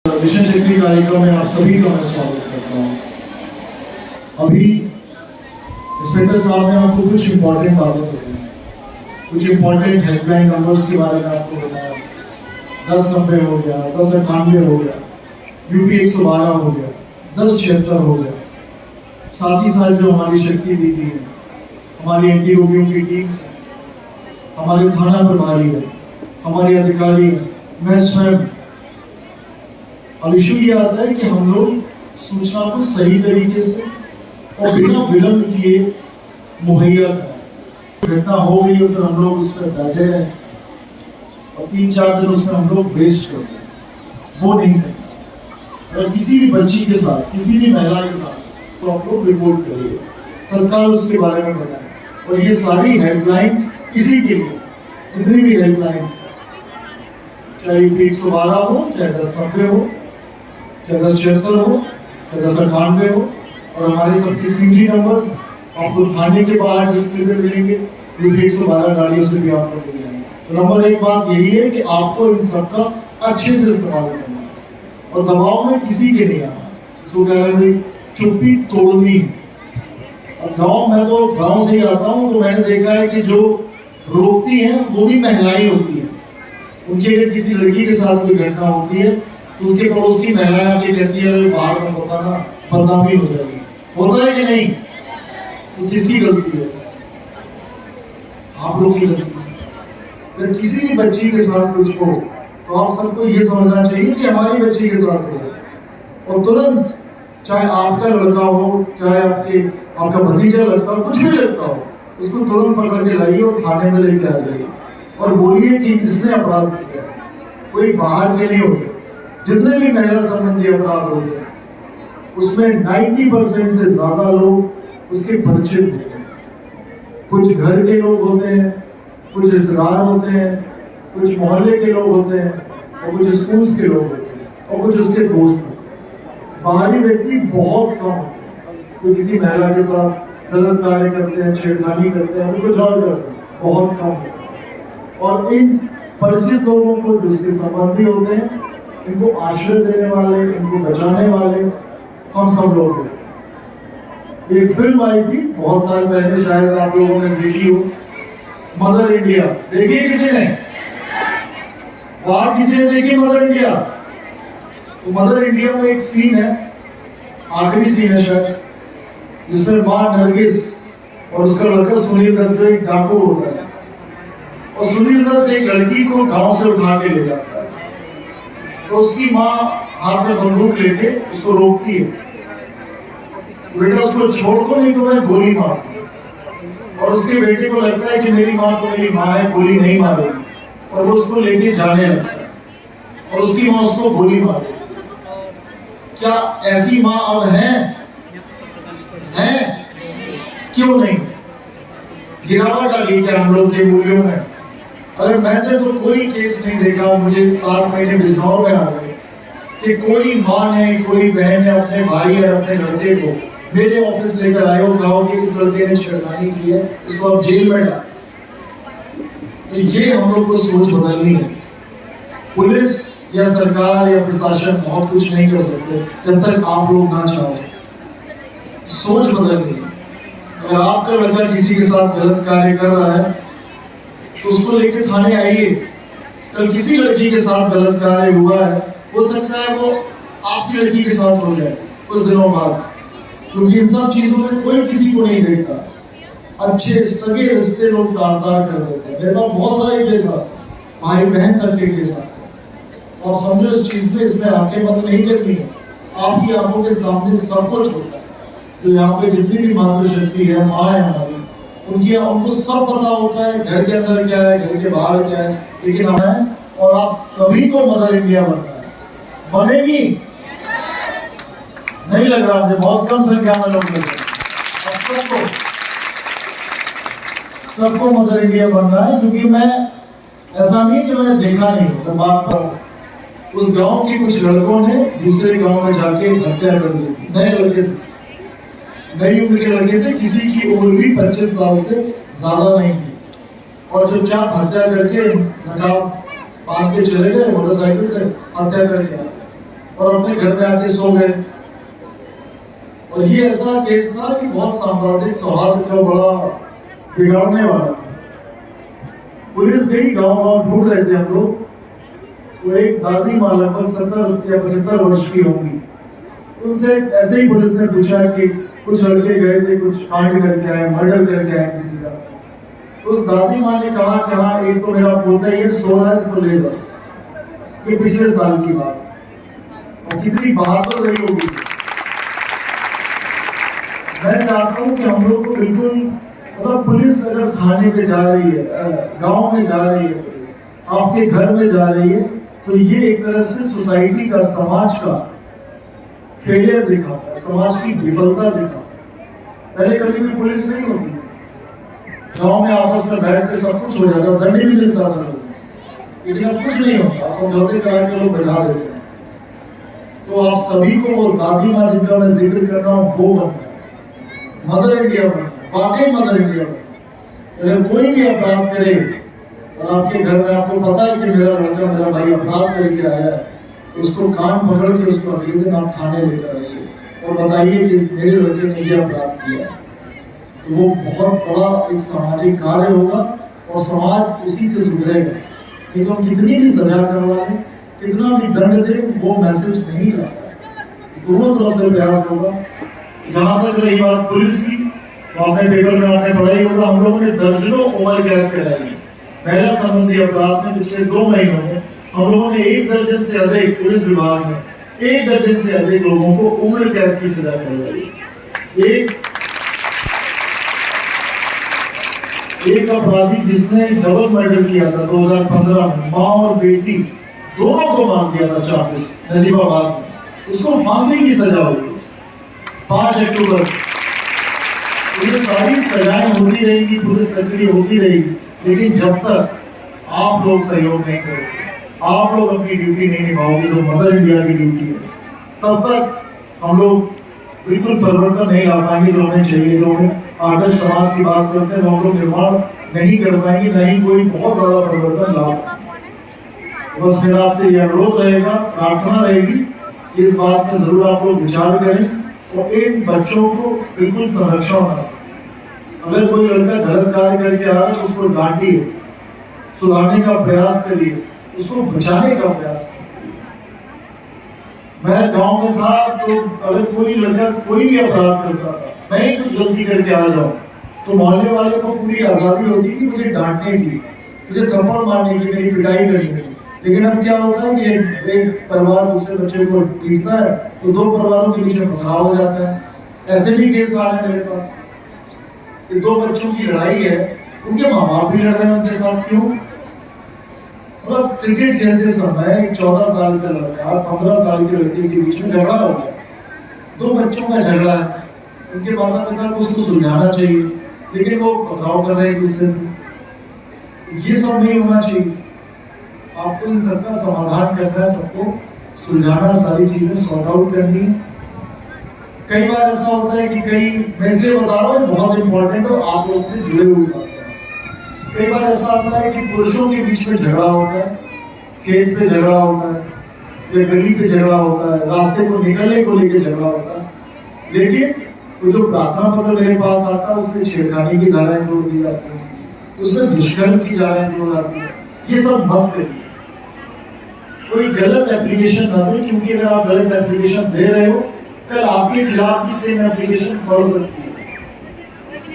Mission शक्ति कार्यक्रम में आप सभी का मैं स्वागत करता हूँ। अभी इंस्पेक्टर साहब ने आपको कुछ इम्पोर्टेंट बातें बताई, कुछ इम्पोर्टेंट हेल्पलाइन नंबर्स के बारे में आपको बताया। 1090 हो गया, 1098 हो गया, यूपी 112 हो गया, 1076 हो गया। साथ ही साथ जो हमारी शक्ति दीदी है, हमारी एंटी रोगियों की टीम, हमारे थाना प्रभारी है, हमारे अधिकारी है, मैं स्वयं। अब इशू ये आता है कि हम लोग सूचना को सही तरीके से और बिना विलंब किए मुहैया करें। घटना हो गई और फिर हम लोग उस पर बैठे हैं और 3-4 दिन उसमें हम लोग वेस्ट करते हैं, वो नहीं करना। अगर किसी भी बच्ची के साथ, किसी भी महिला के साथ, तो आप लोग रिपोर्ट करिए, तत्काल उसके बारे में बताएं। और ये सारी हेल्पलाइन इसी के लिए, जितनी भी हेल्पलाइन, चाहे 112 हो, चाहे 1090 हो, चाहे 1076 हो, चाहे 1098 हो, और हमारे सबके सीजी नंबर्स आपको थाने के बाहर डिस्प्ले पे मिलेंगे। यूपी 112 गाड़ियों से भी आपको मिल जाएंगे। तो नंबर 1 बात यही है कि आपको इन सबका अच्छे से इस्तेमाल करना है और दबाव में किसी के नहीं आना। इसको कह रहे हैं चुप्पी तोड़नी। अब गाँव, मैं तो गाँव से ही आता हूँ, तो मैंने देखा है कि जो रोकती हैं वो भी महिलाएं होती हैं। उनकी अगर किसी लड़की के साथ कोई घटना होती है तो उसके पड़ोस की महिलाएं आके कहती है बाहर का बताना, बदनामी हो जाएगी। होता है कि नहीं? तो किसकी गलती है? आप लोग की गलती है। अगर किसी भी बच्ची के साथ कुछ हो तो आप सबको ये समझना चाहिए कि हमारी बच्ची के साथ हो, और तुरंत, चाहे आपका लड़का हो, चाहे आपका भतीजा लड़का हो, कुछ भी लगता हो, उसको तुरंत पकड़ के लाइए और थाने में लेके आ जाइए और बोलिए कि इसने अपराध किया। कोई बाहर के नहीं होते। जितने भी महिला संबंधी अपराध होते हैं उसमें 90% से ज्यादा लोग उसके परिचित होते हैं। कुछ घर के लोग होते हैं, कुछ रिश्तेदार होते हैं, कुछ मोहल्ले के लोग होते हैं, और कुछ स्कूल के लोग होते हैं, और कुछ उसके दोस्त होते हैं। बाहरी व्यक्ति बहुत कम होते हैं। तो किसी महिला के साथ गलत कार्य करते हैं, छेड़खानी करते हैं, उनको जॉब करते हैं, बहुत कम होते हैं। और इन परिचित लोगों को, जो उसके संबंधी होते हैं, इनको आश्रय देने वाले, इनको बचाने वाले हम सब लोग हैं। एक फिल्म आई थी बहुत साल पहले, शायद आप लोगों ने देखी हो, मदर इंडिया। देखी किसी ने? बाहर किसी ने देखी मदर इंडिया? तो मदर इंडिया में एक सीन है, आखिरी सीन है शायद, जिसमें मां नरगिस और उसका लड़का सुनील दत्त एक डाकू होता है, और सुनील दत्त एक लड़की को गांव से उठा के ले जाता है। तो उसकी माँ हाथ में बंदूक लेके उसको रोकती है, बेटा उसको छोड़ दो नहीं तो मैं गोली मारूंगी। और उसके बेटे को लगता है कि मेरी माँ तो मेरी माँ है, गोली नहीं मारेगी, और वो उसको लेके जाने लगता है और उसकी माँ उसको गोली मारेगी। क्या ऐसी माँ अब है? क्यों नहीं? गिरावट आ गई क्या हम लोग के मूल्यों में? अगर मैंने तो कोई केस नहीं देखा, मुझे 7 महीने बिजनौर में आ गए, कि कोई माँ ने, कोई बहन ने अपने भाई और अपने लड़के को मेरे ऑफिस लेकर आए और कहा कि इस लड़के ने छेड़खानी की है, इसको अब जेल में डाल। तो ये हम लोग को सोच बदलनी है। पुलिस या सरकार या प्रशासन बहुत कुछ नहीं कर सकते जब तक आप लोग ना चाहो। सोच बदलनी है। अगर आपका लड़का किसी के साथ गलत कार्य कर रहा है तो उसको लेकर थाने आइए। कल किसी लड़की के साथ गलत कार्य हुआ है, हो सकता है वो आपकी लड़की के साथ हो जाए कुछ दिनों बाद, क्योंकि इन सब चीजों में कोई किसी को नहीं देखता। अच्छे सगे रिश्ते लोग तार-तार कर देते हैं। मेरे पास बहुत सारे केस आते हैं, भाई बहन तक के केस आते हैं। आप समझो इस चीज में, इसमें आंखें बंद नहीं करनी है। आपकी आंखों के सामने सब कुछ होता है। जो यहाँ पे जितनी भी मातृशक्ति है, माँ है हमारी, उनको सब पता होता है घर के अंदर क्या है, घर के बाहर क्या है। लेकिन हमें और आप सभी को मदर इंडिया बनना है। बनेगी? नहीं लग रहा मुझे, बहुत कम संख्या में लोग लग रहे हैं। सबको मदर इंडिया बनना है, क्योंकि मैं, ऐसा नहीं कि मैंने देखा नहीं, मैं बात कर रहा हूं। उस गांव के कुछ लड़कों ने दूसरे गांव में जाके हत्या कर दी थी। नए लड़के थे, नई उम्र के लड़के थे, किसी की उम्र भी 25 साल से ज्यादा नहीं थी, और चुपचाप हत्या करके नकाब बांध के चले गए, मोटरसाइकिल से हत्या करके। और अपने घर में आके सो गए। और ये ऐसा केस था कि बहुत सांप्रदायिक सौहार्द का बड़ा बिगाड़ने वाला था। पुलिस गई, गांव ढूंढ रहे थे हम लोग। वो एक दादी माँ लगभग 70 या 75 वर्ष की होंगी। उनसे ऐसे ही पुलिस ने पूछा कि कुछ लड़के गए थे, कुछ कांड करके आए, मर्डर करके आए किसी का। तो उस दादी माँ ने कहा कि हाँ, एक तो मेरा पोता ये सो रहा है, इसको ले जाओ। ये पिछले साल की बात है। और कितनी बहादुर रही होगी। मैं चाहता हूँ कि हम लोग को बिल्कुल, मतलब पुलिस अगर थाने पे जा रही है, गांव में जा रही है, पुलिस आपके घर में जा रही है, तो ये एक तरह से सोसाइटी का, समाज का फेलियर दिखाता है, समाज की विफलता दिखाता है। पहले कभी भी पुलिस नहीं होती, गांव में आपस में बैठ के सब कुछ हो जाता, दंड भी मिलता था, लेकिन अब कुछ नहीं होता, समझौते करा के लोग बैठा देते हैं। तो आप सभी को वो दादी माँ जिनका मैं जिक्र कर रहा हूँ, वो बनना है, मदर इंडिया बनना, वाकई मदर इंडिया बनना। अगर कोई भी अपराध करे और आपके घर में आपको पता है कि मेरा लड़का, मेरा भाई अपराध करके आया है, उसको कान पकड़ के उसको अगले दिन आप थाने लेकर आइए और बताइए कि मेरे लड़के ने यह अपराध किया। तो वो बहुत बड़ा एक सामाजिक कार्य होगा और समाज उसी से सुधरेगा। नहीं तो हम कितनी भी सजा करवा दें, कितना भी दंड दें, वो मैसेज नहीं लाता। दोनों तरफ से प्रयास होगा। जहां तक रही बात पुलिस की, तो आपने पेपर में आपने पढ़ा ही होगा, हम लोगों ने दर्जनों उम्र कैद कराई है। महिला संबंधी अपराध में पिछले 2 महीनों में हम लोगों ने 1 दर्जन से अधिक, पुलिस विभाग में 1 दर्जन से अधिक लोगों को उम्र कैद की सजा करवाई। एक अपराधी जिसने डबल मर्डर किया था 2015 में, माँ और बेटी दोनों को मार दिया था चाकू से नजीबाबाद में, उसको फांसी की सजा हुई 5 अक्टूबर। ये सारी सजाएं होती रहेंगी, पुलिस सक्रिय होती रहेगी, लेकिन जब तक आप लोग सहयोग नहीं करोगे, आप लोग अपनी ड्यूटी नहीं निभाओगे, जो मदर इंडिया की ड्यूटी है, तब तक हम लोग बिल्कुल परिवर्तन नहीं ला पाएंगे जो हमें चाहिए। जो हमें आदर्श समाज की बात करते हैं, हम लोग निर्माण नहीं कर पाएंगे, नहीं कोई बहुत ज्यादा परिवर्तन ला पाएंगे। बस मेरा आपसे यह अनुरोध रहेगा, प्रार्थना रहेगी, इस बात में जरूर आप लोग विचार करें और इन बच्चों को बिल्कुल संरक्षण दें। अगर कोई लड़का गलत कार्य करके आ रहा है, उसको डांटिए, सुधारने का प्रयास करिए, उसको बचाने का प्रयास करिए। मैं गांव में था, तो अगर कोई लड़का कोई भी अपराध करता था, मैं ही कुछ गलती करके आ जाऊं, तो मोहल्ले वाले को पूरी आजादी होती थी मुझे डांटने की, मुझे थप्पड़ मारने की, मेरी पिटाई करने की। लेकिन अब क्या होता है कि एक परिवार दूसरे बच्चे को पीटता है, तो 2 परिवारों के बीच में फसाव हो जाता है। ऐसे भी केस आ रहे हैं मेरे पास। 2 बच्चों की लड़ाई है, उनके माँ बाप भी लड़ रहे हैं उनके साथ। क्यों? मतलब क्रिकेट खेलते समय 14 साल का लड़का 15 साल के लड़के के बीच में झगड़ा हो गया, 2 बच्चों का झगड़ा है, उनके माता पिता को उसको सुलझाना चाहिए, लेकिन वो फसाव कर रहे हैं एक दूसरे को। ये सब नहीं होना चाहिए। आपको इन सबका समाधान करना है, सबको सुलझाना, सारी चीजें सॉर्ट आउट करनी है। कई बार ऐसा होता है कि मैं इसलिए बता रहा हूँ, बहुत इंपॉर्टेंट और आप लोग से जुड़े हुए बात है। कई बार ऐसा होता है कि पुरुषों के बीच में झगड़ा होता है, खेत पे झगड़ा होता है, या गली पे झगड़ा होता है, रास्ते को निकलने को लेकर झगड़ा होता है, लेकिन वो जो प्रार्थना पत्र मेरे पास आता है उसमें छेड़खानी की धाराएं जोड़ दी जाती है, उसमें दुष्कर्म की धाराएं जोड़ जाती है। ये सब मत करिए, कोई गलत एप्लीकेशन ना दे, क्योंकि अगर आप गलत एप्लीकेशन दे रहे हो, कल आपके खिलाफ भी सेम एप्लीकेशन पड़ सकती है।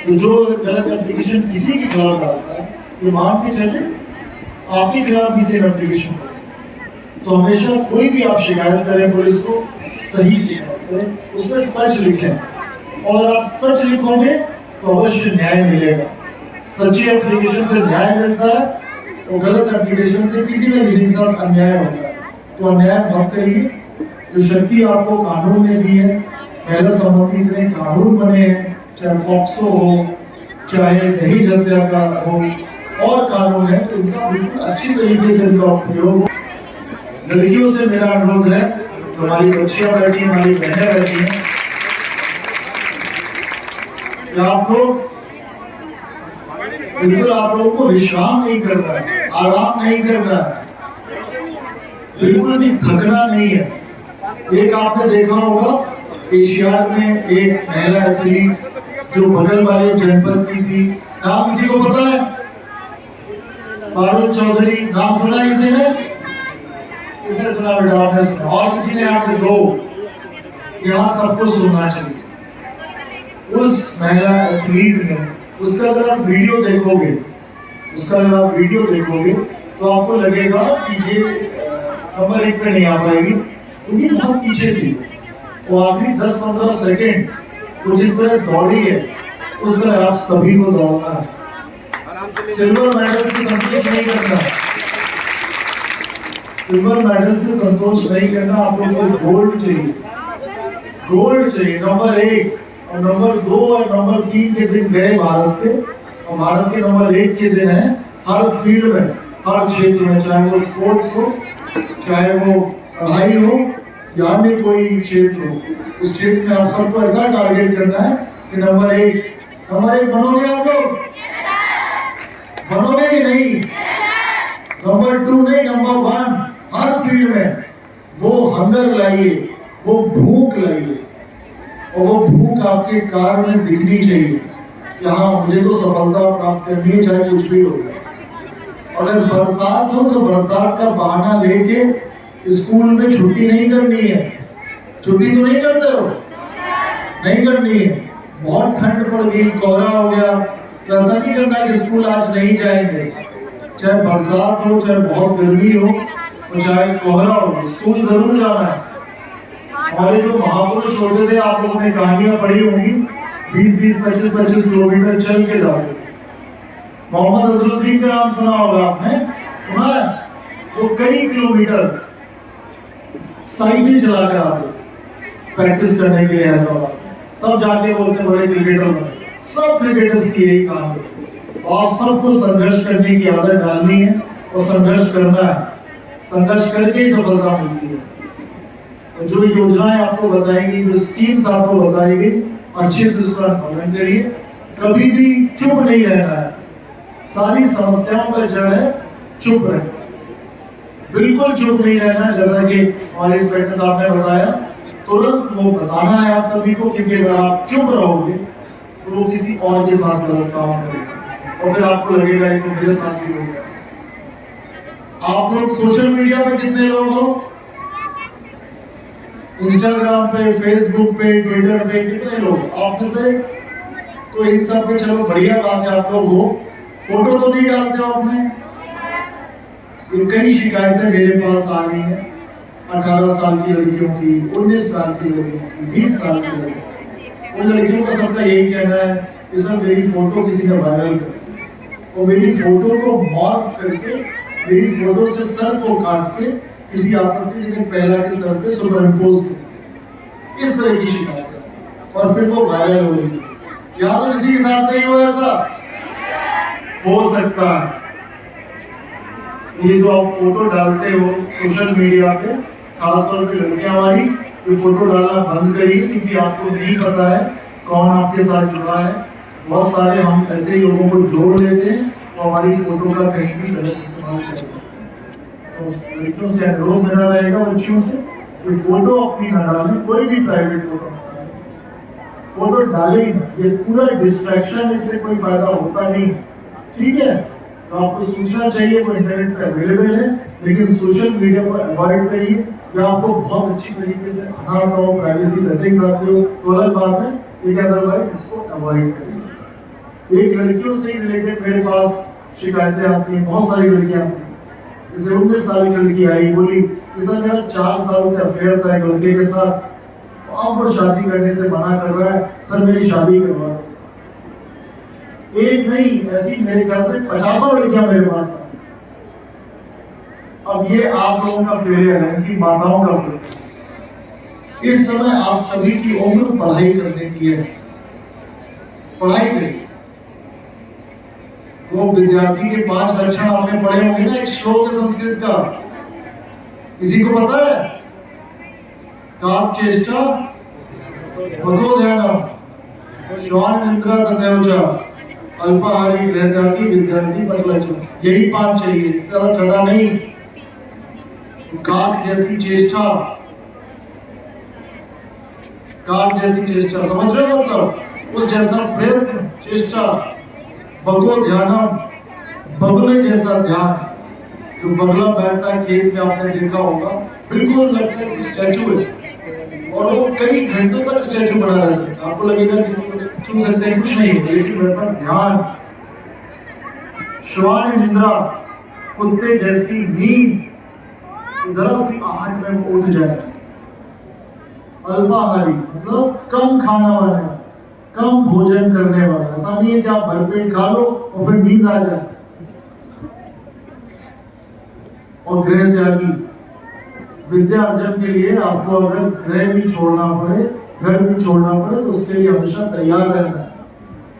तो जो गलत एप्लीकेशन किसी के खिलाफ डालता है, ये मान के चले आपके खिलाफ भी सेम एप्लीकेशन पड़ सकती है। तो हमेशा कोई भी आप शिकायत करें पुलिस को, सही शिकायत करें, उसमें सच लिखें, और अगर आप सच लिखोगे तो अवश्य न्याय मिलेगा। सच्ची एप्लीकेशन से न्याय मिलता है, तो गलत एप्लीकेशन से किसी न किसी के साथ अन्याय होता है। तो अन्याय मत करिए। जो शक्ति आपको कानून ने दी है, महिला संबंधी इतने कानून बने हैं, चाहे पॉक्सो हो, चाहे दहेज हत्या का हो, और कानून है, तो इनका बिल्कुल अच्छी तरीके से इनका उपयोग। लड़कियों से मेरा अनुरोध है, हमारी बच्चियां बैठी, हमारी बहनें बैठी हैं, आप लोग बिल्कुल, आप लोगों को विश्राम नहीं करना है, आराम नहीं करना है, बिल्कुल भी थकना नहीं है। एक आपने देखा होगा एशियाड में एक महिला एथलीट जो बगल वाले जनपद की थी, नाम किसी को पता है? पारुल चौधरी, नाम सुना किसी ने? किसने सुना बेटा? आपने सुना? और किसी ने? यहाँ पे दो, यहाँ सबको सुनना चाहिए। उस महिला एथलीट ने, उसका अगर आप वीडियो देखोगे, तो आपको लगेगा कि ये नंबर 1 पे नहीं आ पाएगी, क्योंकि बहुत पीछे थी। वो आखिरी 10-15 सेकेंड वो जिस तरह दौड़ी है, उस तरह आप सभी को दौड़ना है। सिल्वर मेडल से संतोष नहीं करना, आप लोगों को गोल्ड चाहिए, नंबर 1 और नंबर 2 और नंबर 3 के दिन गए भारत के, और भारत के नंबर 1 के दिन है हर फील्ड में, हर क्षेत्र में, चाहे वो स्पोर्ट्स हो, चाहे वो पढ़ाई हो, या अन्य कोई क्षेत्र हो, उस क्षेत्र में आप सबको ऐसा टारगेट करना है कि नंबर 1 बनोगे आप लोग? बनोगे कि नहीं? नंबर 2 नहीं, नंबर 1 हर फील्ड में। वो हंगर लाइए, वो भूख लाइए, और वो भूख आपके कार्य में दिखनी चाहिए कि हाँ, मुझे तो सफलता प्राप्त करनी है, चाहे कुछ भी हो। अगर बरसात हो तो बरसात का बहाना लेके स्कूल में छुट्टी नहीं करनी है। छुट्टी तो नहीं करते हो? नहीं करनी है। बहुत ठंड पड़ गई, कोहरा हो गया, तो ऐसा नहीं करना कि स्कूल आज नहीं जाएंगे। चाहे बरसात हो, चाहे बहुत गर्मी हो, और चाहे कोहरा हो, स्कूल जरूर जाना है। हमारे जो महापुरुष होते थे, आप लोगों ने कहानियां पढ़ी होंगी, 20-20, 25-25 किलोमीटर चल के जाते। मोहम्मद अजहरुद्दीन का नाम सुना होगा आपने, सुना है? वो कई किलोमीटर साइकिल चलाकर आते प्रैक्टिस करने के लिए हैदराबाद, तब जाके बोलते बड़े क्रिकेटर बने। सब क्रिकेटर्स की यही काम है। और सबको संघर्ष करने की आदत डालनी है, और संघर्ष करना है, संघर्ष करके ही सफलता मिलती है। तो जो योजनाएं आपको बताएंगी, जो स्कीम्स आपको बताएगी, अच्छे से उसका पालन करिए। कभी भी चुप नहीं रहना है। सारी समस्याओं का जड़ है चुप रहना, बिल्कुल चुप नहीं रहना है। जैसा कि हमारे इंस्पेक्टर साहब ने बताया, तुरंत वो बताना है आप सभी को, क्योंकि अगर आप चुप रहोगे तो वो किसी और के साथ गलत काम करेगा, और फिर आपको लगेगा ये तो मेरे साथ ही हो गया। आप लोग सोशल मीडिया पे कितने लोग हो? इंस्टाग्राम पे, फेसबुक पे, ट्विटर पे कितने लोग? आप में से तो इन सब पे चलो बढ़िया बात है, आप लोग हो। फोटो तो नहीं डालते हो आपने? कई शिकायतें मेरे पास आ रही हैं, 18 साल की लड़कियों की, 19 साल की लड़कियों की, 20 साल की लड़कियों। उन लड़कियों का सबका यही कहना है कि सर मेरी फोटो किसी ने वायरल कर दी, और मेरी फोटो को मॉर्फ करके, मेरी फोटो से सर को काट के किसी आपत्तिजनक पहला के सर पे सुपर इम्पोज कर, इस तरह की शिकायत है, और फिर वो वायरल हो रही है। क्या तो किसी के साथ नहीं हो? ऐसा हो सकता है। ये जो आप फोटो डालते हो सोशल मीडिया पे, खासतौर पे लड़कियां हमारी, ये फोटो डालना बंद करिए, क्योंकि आपको नहीं पता है कौन आपके साथ जुड़ा है। बहुत सारे हम ऐसे ही लोगों को जोड़ लेते हैं तो हमारी फोटो का कहीं भी गलत इस्तेमाल करते हैं। तो लड़कियों से अनुरोध मेरा रहेगा, बच्चियों से, कि फोटो अपनी न डालें, कोई भी प्राइवेट फोटो डाले ही ना। ये पूरा डिस्ट्रैक्शन, इससे कोई फायदा होता नहीं, ठीक है? तो आपको सूचना चाहिए, वो इंटरनेट पे अवेलेबल है, लेकिन सोशल मीडिया पर अवॉइड करिए। या आपको बहुत अच्छी तरीके से आना आता हो, प्राइवेसी सेटिंग्स आते हो, तो अलग बात है, लेकिन अदरवाइज इसको अवॉइड करिए। एक लड़कियों से ही रिलेटेड मेरे पास शिकायतें आती हैं, बहुत सारी लड़कियां आती हैं। जैसे 19 साल की लड़की आई, बोली कि सर मेरा 4 साल से अफेयर था एक लड़के के साथ, आप वो शादी करने से मना कर रहा है, सर मेरी शादी करवा दो। एक नहीं, ऐसी मेरे ख्याल से 50 लड़कियां मेरे पास आई। अब ये आप लोगों का फेलियर है, इनकी माताओं का फेलियर। इस समय आप सभी की उम्र पढ़ाई करने की है, पढ़ाई करिए। वो विद्यार्थी के 5 लक्षण आपने पढ़े होंगे ना, एक श्लोक है संस्कृत का, किसी को पता है? काप चेष्टा भगो ध्यान श्वान निद्रा तथैवच अल्पाहारी गृहत्यागी विद्यार्थी परिलक्षण। यही 5 चाहिए, इससे ज्यादा नहीं। काक जैसी चेष्टा, काग जैसी चेष्टा, समझ रहे हो मतलब उस जैसा प्रयत्न चेष्टा, बगो ध्यानम, बगुले जैसा ध्यान। जो बगला बैठता है खेत में आपने देखा होगा, बिल्कुल लगता है कि स्टैचू है और वो कई घंटों तक स्टैचू बना रह सकता है। आपको लगेगा कि छू सकते हैं, कुछ नहीं है, लेकिन वैसा ध्यान। श्वान निद्रा, कुत्ते जैसी नींद, जरा सी आहट में उठ जाए। अल्पाहारी मतलब कम खाना वाला, कम भोजन करने वाला। ऐसा नहीं है कि आप भरपेट खा लो और फिर नींद आ जाए। और गृह त्यागी, विद्या अर्जन के लिए आपको अगर गृह भी छोड़ना पड़े, घर भी छोड़ना पड़े, तो उसके लिए हमेशा तैयार रहना है।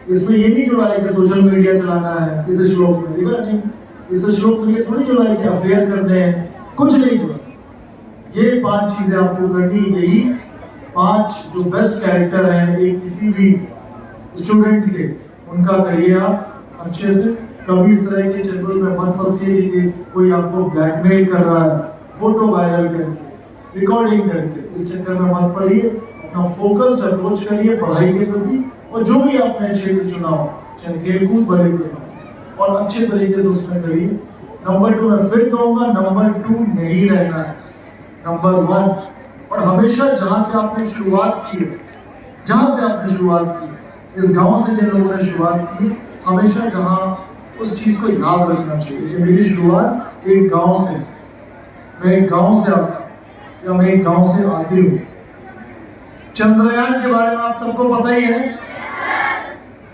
इसमें ये नहीं जुड़ा है कि सोशल मीडिया चलाना है, इस श्लोक में देखा नहीं, इस श्लोक में ये थोड़ी जुड़ा है कि अफेयर करने हैं, कुछ नहीं जुड़ा। ये 5 चीजें आपको करनी, यही 5 जो बेस्ट कैरेक्टर हैं एक किसी भी स्टूडेंट के, उनका करिए आप अच्छे से। कभी इस तरह के चक्कर में मत फंसिए कि कोई आपको ब्लैकमेल कर रहा है, फोटो वायरल करके, रिकॉर्डिंग करके, इस चक्कर में मत पड़िए। अपना फोकस अप्रोच करिए पढ़ाई के प्रति, और जो भी आपने क्षेत्र चुना हो, चाहे खेलकूद भले को, और अच्छे तरीके से उसमें करिए। नंबर 2 मैं फिर कहूंगा, नंबर 2 नहीं रहना है, नंबर 1। और हमेशा जहां से आपने शुरुआत की, जहां से आपने शुरुआत की, इस गांव से जिन लोगों ने शुरुआत की, हमेशा जहां उस चीज को याद रखना चाहिए कि मेरी शुरुआत एक गांव से, मैं एक गांव से आता या मैं एक गांव से आती हूँ। चंद्रयान के बारे में आप सबको पता ही है।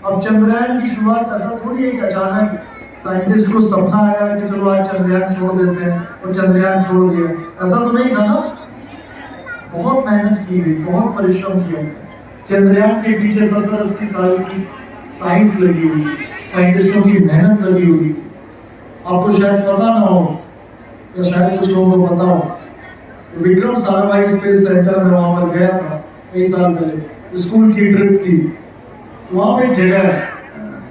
अब चंद्रयान की शुरुआत ऐसा थोड़ी है कि अचानक साइंटिस्ट को सपना आया कि चलो आज चंद्रयान छोड़ देते हैं और चंद्रयान छोड़ दिया, ऐसा तो नहीं था ना। बहुत मेहनत की गई, बहुत परिश्रम किया। चंद्रयान के पीछे 70-80 साल की साइंस लगी हुई, साइंटिस्टों की मेहनत लगी हुई। आपको शायद पता ना हो, या शायद कुछ लोगों को पता हो, विक्रम साराभाई स्पेस सेंटर में वहां पर गया था कई साल पहले, स्कूल की ट्रिप थी। वहां पे एक जगह है,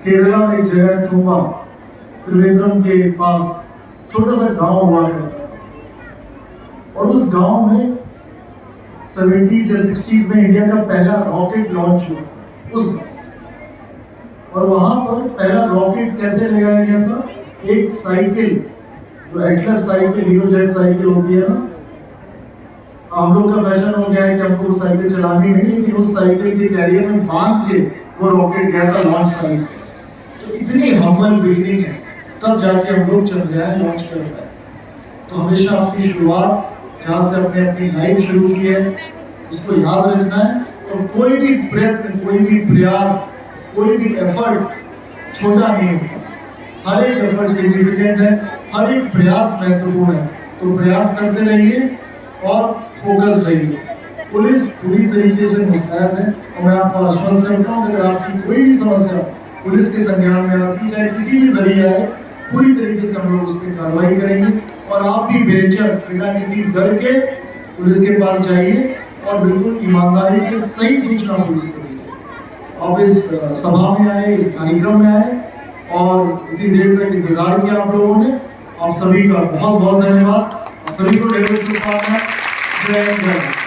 केरला में एक जगह है तुम्बा, त्रिवेंद्रम के पास छोटा सा गांव हुआ करता था। और उस गांव में 70s या 60s में इंडिया का पहला रॉकेट लॉन्च हुआ उस, और वहां पर पहला रॉकेट कैसे लगाया गया था, एक साइकिल, जो Atlas cycle, hero jet cycle होती है ना, हम लोग का फैशन हो गया है कि हमको वो साइकिल चलानी नहीं, लेकिन उस साइकिल के कैरियर में बांध के वो रॉकेट गया था लॉन्च साइट। तो इतनी हम्बल बिगिनिंग है, तब जाके हम लोग चंद्रयान लॉन्च कर पाए। तो हमेशा अपनी शुरुआत जहाँ से अपने अपनी लाइफ शुरू की है, उसको याद रखना है। और कोई भी प्रयत्न, कोई भी प्रयास, कोई भी एफर्ट छोटा नहीं होता। हर एक एफर्ट सिग्निफिकेंट है, हर एक प्रयास महत्वपूर्ण है। तो प्रयास करते रहिए और फोकस रहिए। पुलिस पूरी तरीके से मुस्तैद है, और मैं आपको आश्वस्त करता हूँ अगर आपकी कोई भी समस्या पुलिस के संज्ञान में आती, चाहे किसी भी जरिए आए, पूरी तरीके से हम लोग उस पर कार्रवाई करेंगे। और आप भी बेझिझक बिना किसी डर के पुलिस के पास जाइए और बिल्कुल ईमानदारी से सही सूचना पुलिस को दीजिए। आप इस सभा में आए, इस कार्यक्रम में आए और इतनी देर तक इंतजार किया आप लोगों ने, आप सभी का बहुत बहुत धन्यवाद। आप सभी को ढेरों शुभकामनाएं। जय हिंद।